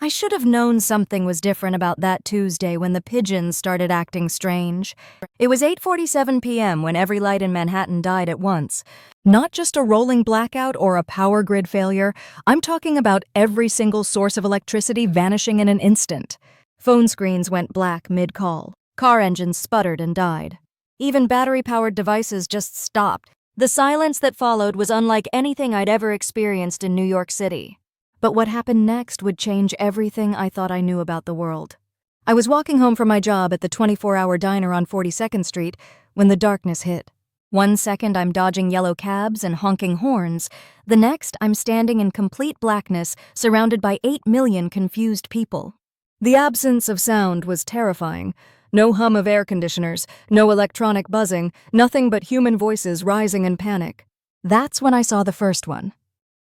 I should have known something was different about that Tuesday when the pigeons started acting strange. It was 8:47 p.m. when every light in Manhattan died at once. Not just a rolling blackout or a power grid failure, I'm talking about every single source of electricity vanishing in an instant. Phone screens went black mid-call. Car engines sputtered and died. Even battery-powered devices just stopped. The silence that followed was unlike anything I'd ever experienced in New York City. But what happened next would change everything I thought I knew about the world. I was walking home from my job at the 24-hour diner on 42nd Street when the darkness hit. 1 second I'm dodging yellow cabs and honking horns. The next I'm standing in complete blackness, surrounded by 8 million confused people. The absence of sound was terrifying. No hum of air conditioners, no electronic buzzing, nothing but human voices rising in panic. That's when I saw the first one.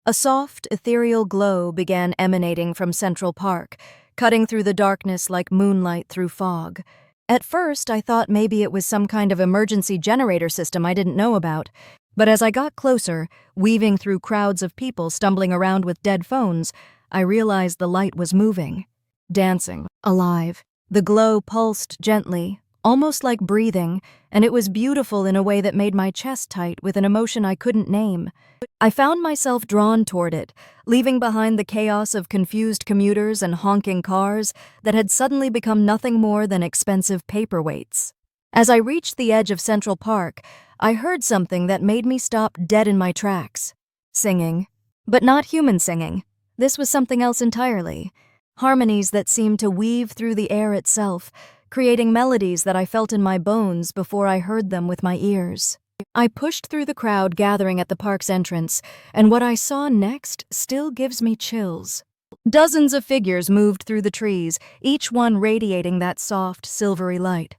A soft, ethereal glow began emanating from Central Park, cutting through the darkness like moonlight through fog. At first, I thought maybe it was some kind of emergency generator system I didn't know about. But as I got closer, weaving through crowds of people stumbling around with dead phones, I realized the light was moving, dancing, alive. The glow pulsed gently, almost like breathing, and it was beautiful in a way that made my chest tight with an emotion I couldn't name. I found myself drawn toward it, leaving behind the chaos of confused commuters and honking cars that had suddenly become nothing more than expensive paperweights. As I reached the edge of Central Park, I heard something that made me stop dead in my tracks. Singing. But not human singing. This was something else entirely. Harmonies that seemed to weave through the air itself, creating melodies that I felt in my bones before I heard them with my ears. I pushed through the crowd gathering at the park's entrance, and what I saw next still gives me chills. Dozens of figures moved through the trees, each one radiating that soft, silvery light.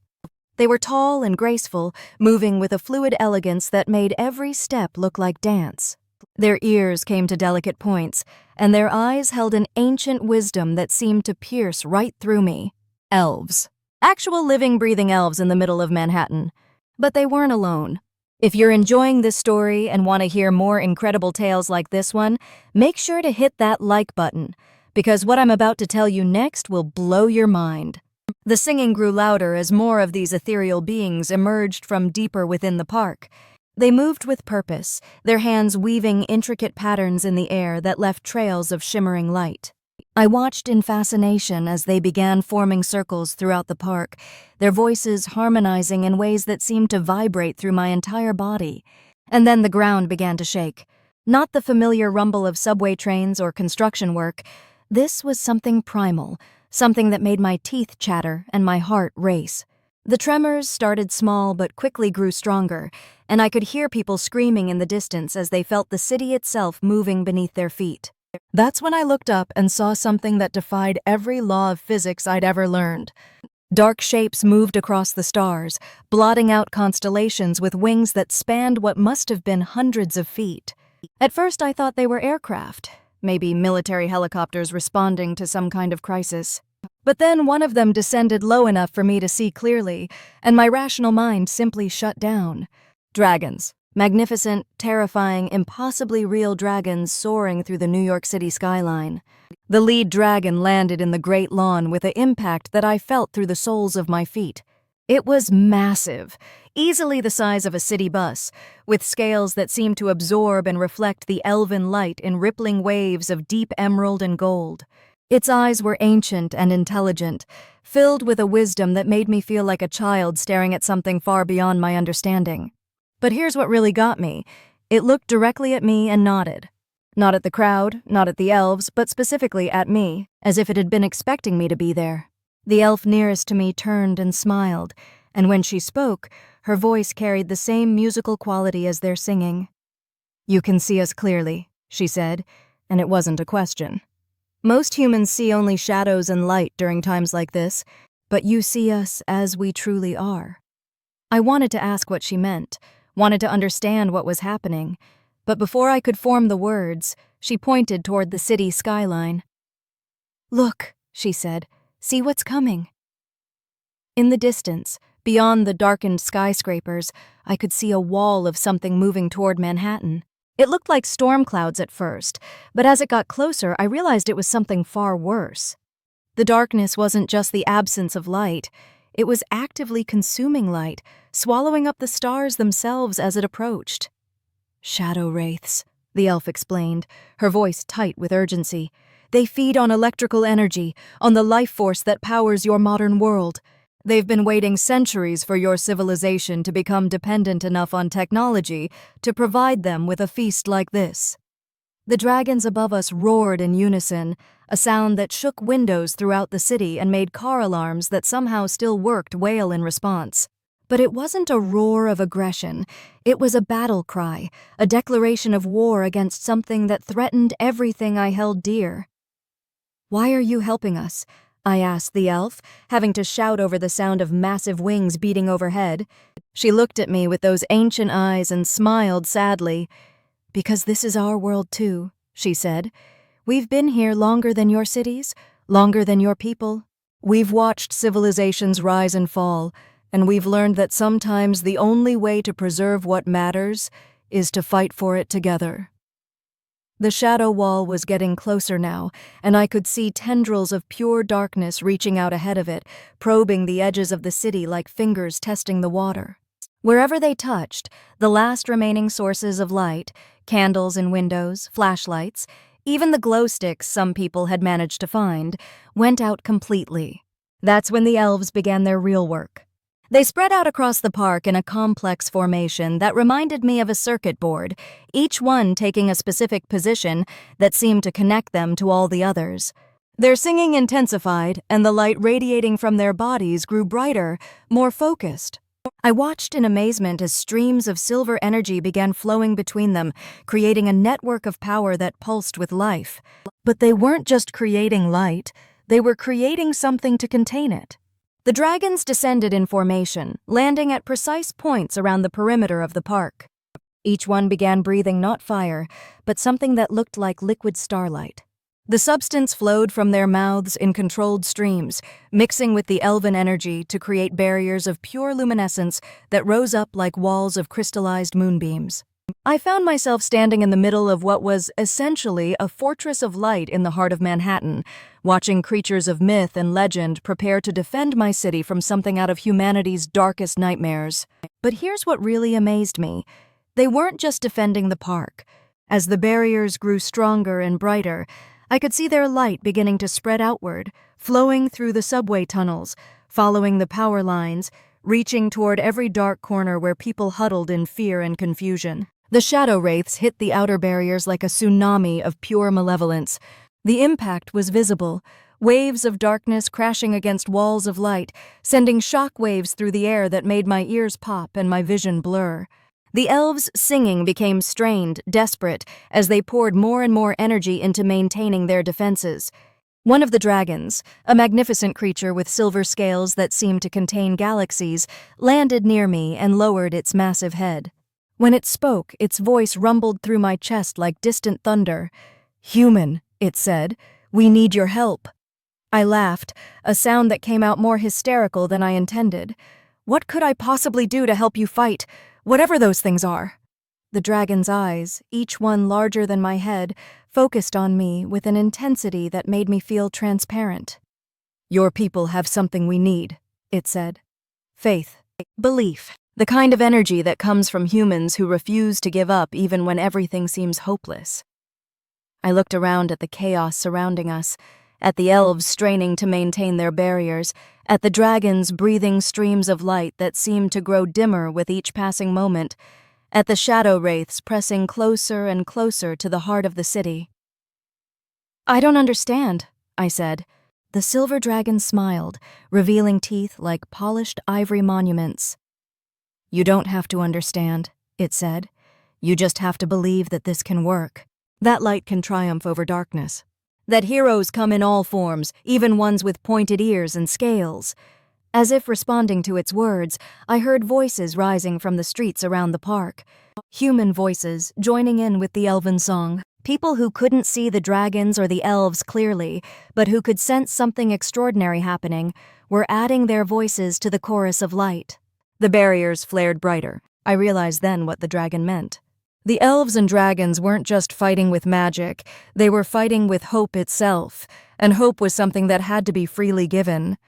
They were tall and graceful, moving with a fluid elegance that made every step look like dance. Their ears came to delicate points, and their eyes held an ancient wisdom that seemed to pierce right through me. Elves. Actual living, breathing elves in the middle of Manhattan. But they weren't alone. If you're enjoying this story and want to hear more incredible tales like this one, make sure to hit that like button, because what I'm about to tell you next will blow your mind. The singing grew louder as more of these ethereal beings emerged from deeper within the park. They moved with purpose, their hands weaving intricate patterns in the air that left trails of shimmering light. I watched in fascination as they began forming circles throughout the park, their voices harmonizing in ways that seemed to vibrate through my entire body. And then the ground began to shake. Not the familiar rumble of subway trains or construction work. This was something primal, something that made my teeth chatter and my heart race. The tremors started small but quickly grew stronger, and I could hear people screaming in the distance as they felt the city itself moving beneath their feet. That's when I looked up and saw something that defied every law of physics I'd ever learned. Dark shapes moved across the stars, blotting out constellations with wings that spanned what must have been hundreds of feet. At first I thought they were aircraft, maybe military helicopters responding to some kind of crisis. But then one of them descended low enough for me to see clearly, and my rational mind simply shut down. Dragons. Magnificent, terrifying, impossibly real dragons soaring through the New York City skyline. The lead dragon landed in the Great Lawn with an impact that I felt through the soles of my feet. It was massive, easily the size of a city bus, with scales that seemed to absorb and reflect the elven light in rippling waves of deep emerald and gold. Its eyes were ancient and intelligent, filled with a wisdom that made me feel like a child staring at something far beyond my understanding. But here's what really got me. It looked directly at me and nodded. Not at the crowd, not at the elves, but specifically at me, as if it had been expecting me to be there. The elf nearest to me turned and smiled, and when she spoke, her voice carried the same musical quality as their singing. "You can see us clearly," she said, and it wasn't a question. "Most humans see only shadows and light during times like this, but you see us as we truly are." I wanted to ask what she meant, wanted to understand what was happening, but before I could form the words, she pointed toward the city skyline. "Look," she said, "see what's coming." In the distance, beyond the darkened skyscrapers, I could see a wall of something moving toward Manhattan. It looked like storm clouds at first, but as it got closer, I realized it was something far worse. The darkness wasn't just the absence of light, it was actively consuming light, swallowing up the stars themselves as it approached. "Shadow wraiths," the elf explained, her voice tight with urgency. "They feed on electrical energy, on the life force that powers your modern world. They've been waiting centuries for your civilization to become dependent enough on technology to provide them with a feast like this." The dragons above us roared in unison, a sound that shook windows throughout the city and made car alarms that somehow still worked wail in response. But it wasn't a roar of aggression. It was a battle cry, a declaration of war against something that threatened everything I held dear. "Why are you helping us?" I asked the elf, having to shout over the sound of massive wings beating overhead. She looked at me with those ancient eyes and smiled sadly. "Because this is our world too," she said. "We've been here longer than your cities, longer than your people. We've watched civilizations rise and fall, and we've learned that sometimes the only way to preserve what matters is to fight for it together." The shadow wall was getting closer now, and I could see tendrils of pure darkness reaching out ahead of it, probing the edges of the city like fingers testing the water. Wherever they touched, the last remaining sources of light, candles in windows, flashlights, even the glow sticks some people had managed to find, went out completely. That's when the elves began their real work. They spread out across the park in a complex formation that reminded me of a circuit board, each one taking a specific position that seemed to connect them to all the others. Their singing intensified, and the light radiating from their bodies grew brighter, more focused. I watched in amazement as streams of silver energy began flowing between them, creating a network of power that pulsed with life. But they weren't just creating light, they were creating something to contain it. The dragons descended in formation, landing at precise points around the perimeter of the park. Each one began breathing not fire, but something that looked like liquid starlight. The substance flowed from their mouths in controlled streams, mixing with the elven energy to create barriers of pure luminescence that rose up like walls of crystallized moonbeams. I found myself standing in the middle of what was essentially a fortress of light in the heart of Manhattan, watching creatures of myth and legend prepare to defend my city from something out of humanity's darkest nightmares. But here's what really amazed me. They weren't just defending the park. As the barriers grew stronger and brighter, I could see their light beginning to spread outward, flowing through the subway tunnels, following the power lines, reaching toward every dark corner where people huddled in fear and confusion. The shadow wraiths hit the outer barriers like a tsunami of pure malevolence. The impact was visible, waves of darkness crashing against walls of light, sending shock waves through the air that made my ears pop and my vision blur. The elves' singing became strained, desperate, as they poured more and more energy into maintaining their defenses. One of the dragons, a magnificent creature with silver scales that seemed to contain galaxies, landed near me and lowered its massive head. When it spoke, its voice rumbled through my chest like distant thunder. "Human," it said, "we need your help." I laughed, a sound that came out more hysterical than I intended. "What could I possibly do to help you fight, whatever those things are?" The dragon's eyes, each one larger than my head, focused on me with an intensity that made me feel transparent. "Your people have something we need," it said. "Faith, belief. The kind of energy that comes from humans who refuse to give up even when everything seems hopeless." I looked around at the chaos surrounding us, at the elves straining to maintain their barriers, at the dragons breathing streams of light that seemed to grow dimmer with each passing moment, at the shadow wraiths pressing closer and closer to the heart of the city. "I don't understand," I said. The silver dragon smiled, revealing teeth like polished ivory monuments. "You don't have to understand," it said. "You just have to believe that this can work. That light can triumph over darkness. That heroes come in all forms, even ones with pointed ears and scales." As if responding to its words, I heard voices rising from the streets around the park. Human voices joining in with the elven song. People who couldn't see the dragons or the elves clearly, but who could sense something extraordinary happening, were adding their voices to the chorus of light. The barriers flared brighter. I realized then what the dragon meant. The elves and dragons weren't just fighting with magic, they were fighting with hope itself, and hope was something that had to be freely given.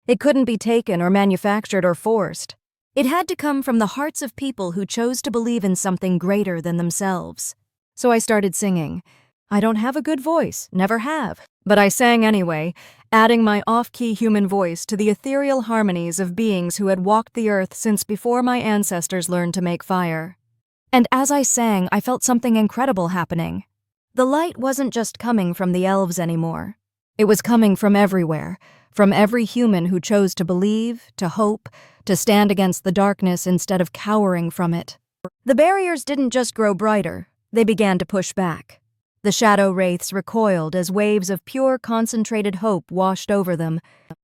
It couldn't be taken or manufactured or forced. It had to come from the hearts of people who chose to believe in something greater than themselves. So I started singing. I don't have a good voice, never have, but I sang anyway, adding my off-key human voice to the ethereal harmonies of beings who had walked the earth since before my ancestors learned to make fire. And as I sang, I felt something incredible happening. The light wasn't just coming from the elves anymore. It was coming from everywhere, from every human who chose to believe, to hope, to stand against the darkness instead of cowering from it. The barriers didn't just grow brighter, they began to push back. The shadow wraiths recoiled as waves of pure, concentrated hope washed over them.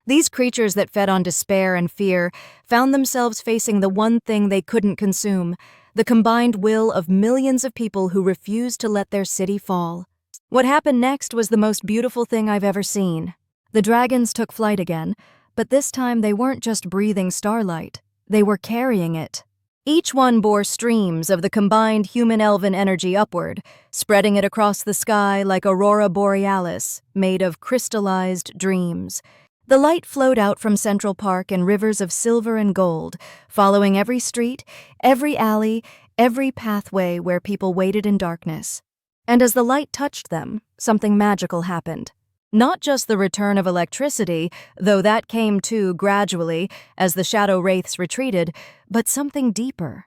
These creatures that fed on despair and fear found themselves facing the one thing they couldn't consume, the combined will of millions of people who refused to let their city fall. What happened next was the most beautiful thing I've ever seen. The dragons took flight again, but this time they weren't just breathing starlight, they were carrying it. Each one bore streams of the combined human-elven energy upward, spreading it across the sky like aurora borealis, made of crystallized dreams. The light flowed out from Central Park in rivers of silver and gold, following every street, every alley, every pathway where people waited in darkness. And as the light touched them, something magical happened. Not just the return of electricity, though that came too gradually as the shadow wraiths retreated, but something deeper.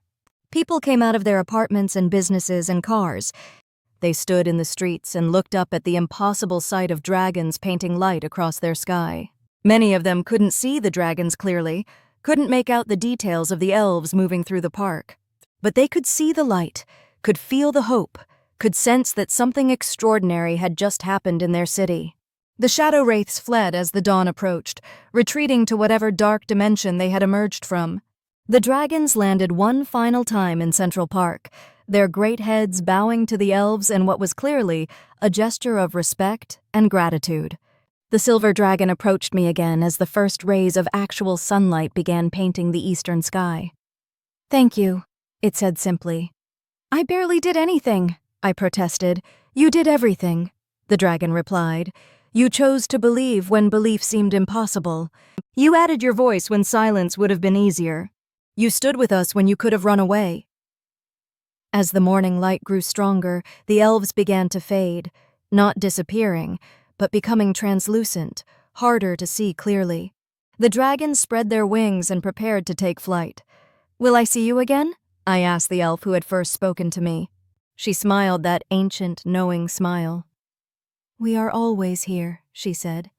People came out of their apartments and businesses and cars. They stood in the streets and looked up at the impossible sight of dragons painting light across their sky. Many of them couldn't see the dragons clearly, couldn't make out the details of the elves moving through the park. But they could see the light, could feel the hope, could sense that something extraordinary had just happened in their city. The shadow wraiths fled as the dawn approached, retreating to whatever dark dimension they had emerged from. The dragons landed one final time in Central Park, their great heads bowing to the elves in what was clearly a gesture of respect and gratitude. The silver dragon approached me again as the first rays of actual sunlight began painting the eastern sky. "Thank you," it said simply. "I barely did anything," I protested. "You did everything," the dragon replied. "You chose to believe when belief seemed impossible. You added your voice when silence would have been easier. You stood with us when you could have run away." As the morning light grew stronger, the elves began to fade, not disappearing, but becoming translucent, harder to see clearly. The dragons spread their wings and prepared to take flight. "Will I see you again?" I asked the elf who had first spoken to me. She smiled that ancient, knowing smile. "We are always here," she said.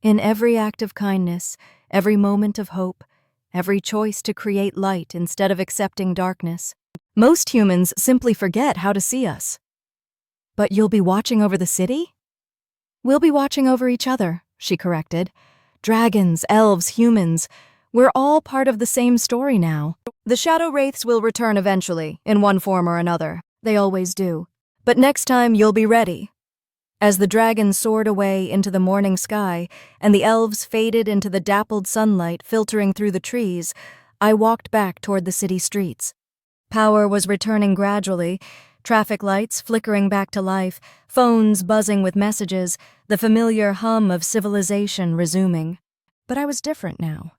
"In every act of kindness, every moment of hope, every choice to create light instead of accepting darkness. Most humans simply forget how to see us." "But you'll be watching over the city?" "We'll be watching over each other," she corrected. "Dragons, elves, humans, we're all part of the same story now. The shadow wraiths will return eventually, in one form or another. They always do. But next time you'll be ready." As the dragons soared away into the morning sky and the elves faded into the dappled sunlight filtering through the trees, I walked back toward the city streets. Power was returning gradually, traffic lights flickering back to life, phones buzzing with messages, the familiar hum of civilization resuming. But I was different now.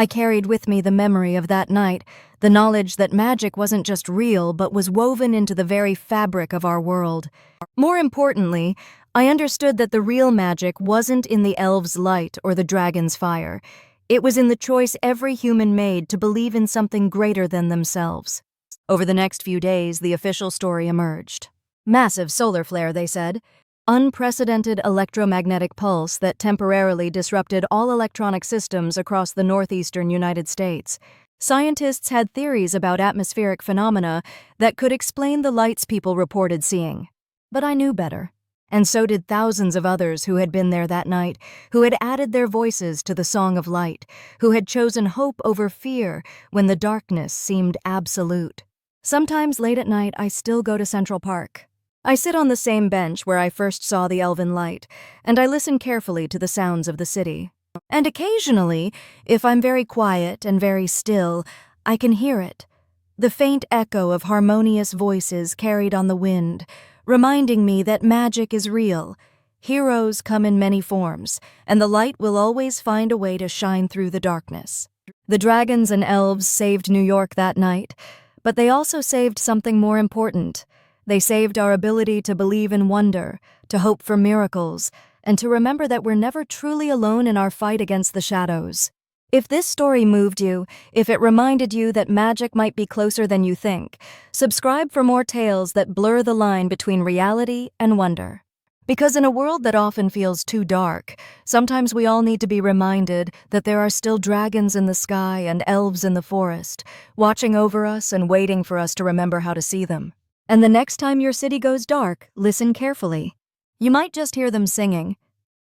I carried with me the memory of that night, the knowledge that magic wasn't just real but was woven into the very fabric of our world. More importantly, I understood that the real magic wasn't in the elves' light or the dragon's fire. It was in the choice every human made to believe in something greater than themselves. Over the next few days, the official story emerged. Massive solar flare, they said. Unprecedented electromagnetic pulse that temporarily disrupted all electronic systems across the northeastern United States. Scientists had theories about atmospheric phenomena that could explain the lights people reported seeing. But I knew better. And so did thousands of others who had been there that night, who had added their voices to the song of light, who had chosen hope over fear when the darkness seemed absolute. Sometimes late at night, I still go to Central Park. I sit on the same bench where I first saw the elven light, and I listen carefully to the sounds of the city. And occasionally, if I'm very quiet and very still, I can hear it. the faint echo of harmonious voices carried on the wind, reminding me that magic is real. Heroes come in many forms, and the light will always find a way to shine through the darkness. The dragons and elves saved New York that night, but they also saved something more important. They saved our ability to believe in wonder, to hope for miracles, and to remember that we're never truly alone in our fight against the shadows. If this story moved you, if it reminded you that magic might be closer than you think, subscribe for more tales that blur the line between reality and wonder. Because in a world that often feels too dark, sometimes we all need to be reminded that there are still dragons in the sky and elves in the forest, watching over us and waiting for us to remember how to see them. And the next time your city goes dark, listen carefully. You might just hear them singing,